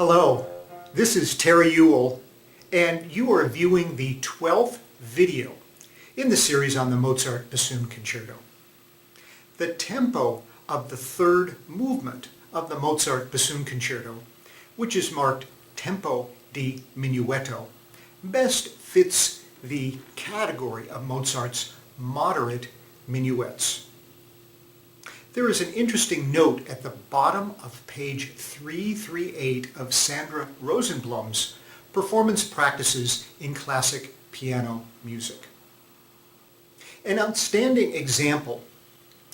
Hello, this is Terry Ewell, and you are viewing the 12th video in the series on the Mozart Bassoon Concerto. The tempo of the third movement of the Mozart Bassoon Concerto, which is marked tempo di minuetto, best fits the category of Mozart's moderate minuets. There is an interesting note at the bottom of page 338 of Sandra Rosenblum's Performance Practices in Classic Piano Music. An outstanding example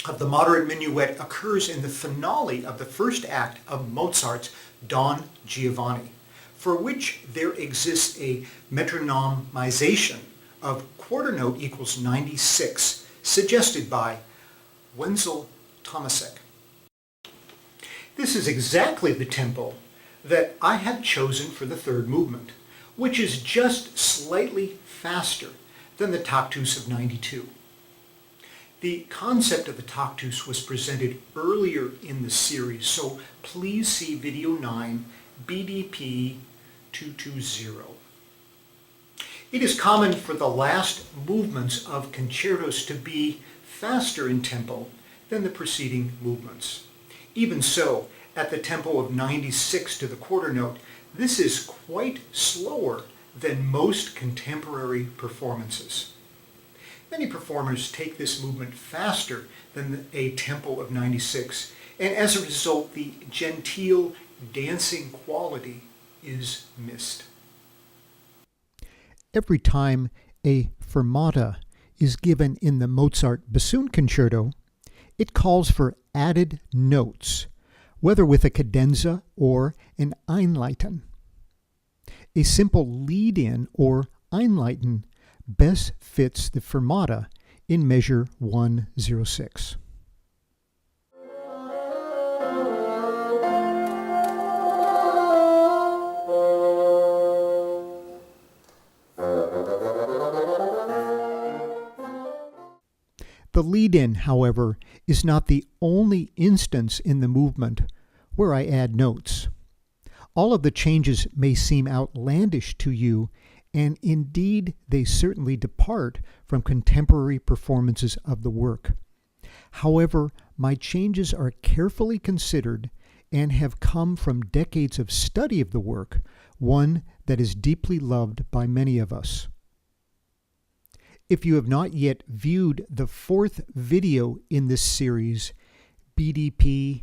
of the moderate minuet occurs in the finale of the first act of Mozart's Don Giovanni, for which there exists a metronomization of quarter note equals 96, suggested by Wenzel Tomasek. This is exactly the tempo that I have chosen for the third movement, which is just slightly faster than the Taktus of 92. The concept of the Taktus was presented earlier in the series, so please see video 9, BDP 220. It is common for the last movements of concertos to be faster in tempo than the preceding movements. Even so, at the tempo of 96 to the quarter note, this is quite slower than most contemporary performances. Many performers take this movement faster than a tempo of 96, and as a result, the genteel dancing quality is missed. Every time a fermata is given in the Mozart Bassoon Concerto, it calls for added notes, whether with a cadenza or an Einleiten. A simple lead-in or Einleiten best fits the fermata in measure 106. The lead-in, however, is not the only instance in the movement where I add notes. All of the changes may seem outlandish to you, and indeed they certainly depart from contemporary performances of the work. However, my changes are carefully considered and have come from decades of study of the work, one that is deeply loved by many of us. If you have not yet viewed the fourth video in this series, BDP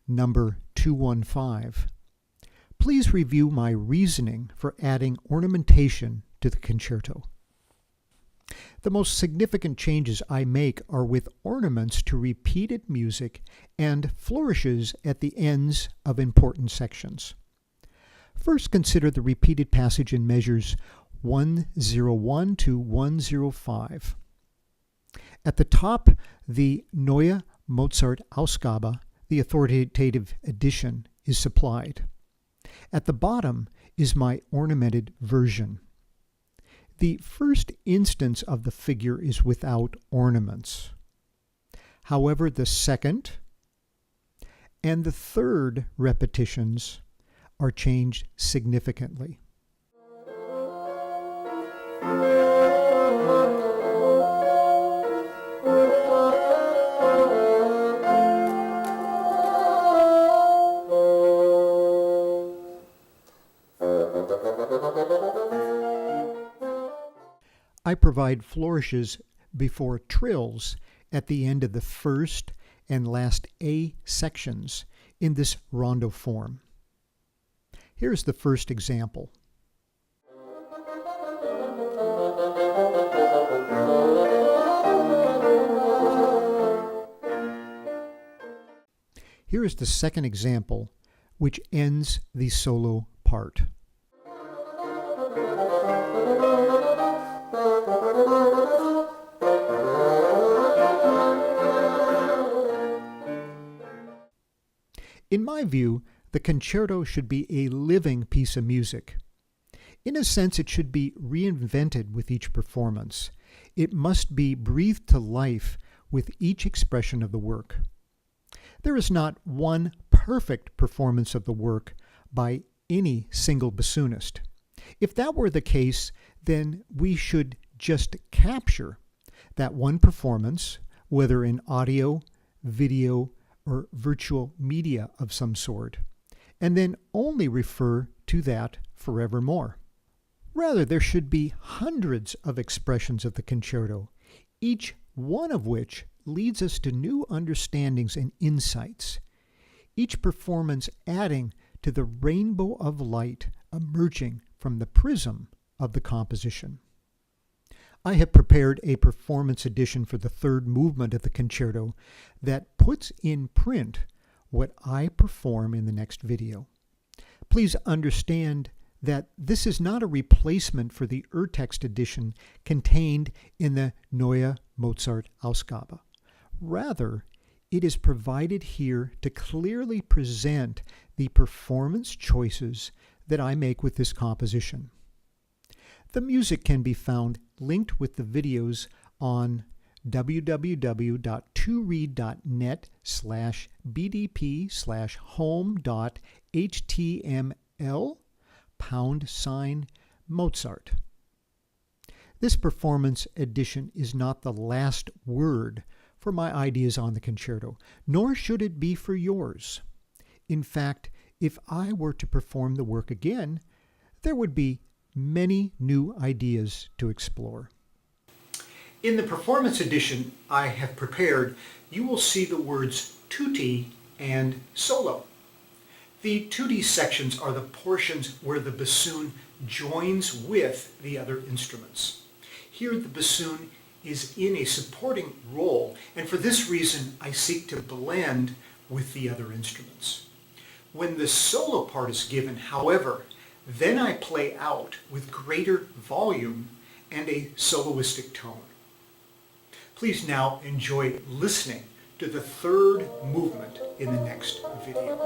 number 215, please review my reasoning for adding ornamentation to the concerto. The most significant changes I make are with ornaments to repeated music and flourishes at the ends of important sections. First, consider the repeated passage in measures 101 to 105. At the top, the Neue Mozart Ausgabe, the authoritative edition, is supplied. At the bottom is my ornamented version. The first instance of the figure is without ornaments. However, the second and the third repetitions are changed significantly. I provide flourishes before trills at the end of the first and last A sections in this rondo form. Here's the first example. Here is the second example, which ends the solo part. In my view, the concerto should be a living piece of music. In a sense, it should be reinvented with each performance. It must be breathed to life with each expression of the work. There is not one perfect performance of the work by any single bassoonist. If that were the case, then we should just capture that one performance, whether in audio, video, or virtual media of some sort, and then only refer to that forevermore. Rather, there should be hundreds of expressions of the concerto, each one of which leads us to new understandings and insights, each performance adding to the rainbow of light emerging from the prism of the composition. I have prepared a performance edition for the third movement of the concerto that puts in print what I perform in the next video. Please understand that this is not a replacement for the Urtext edition contained in the Neue Mozart-Ausgabe. Rather, it is provided here to clearly present the performance choices that I make with this composition. The music can be found linked with the videos on www.2read.net/bdp/home.html#Mozart. This performance edition is not the last word for my ideas on the concerto, nor should it be for yours. In fact, if I were to perform the work again, there would be many new ideas to explore. In the performance edition I have prepared, you will see the words tutti and solo. The tutti sections are the portions where the bassoon joins with the other instruments. Here the bassoon is in a supporting role, and for this reason I seek to blend with the other instruments. When the solo part is given, however, then I play out with greater volume and a soloistic tone. Please now enjoy listening to the third movement in the next video.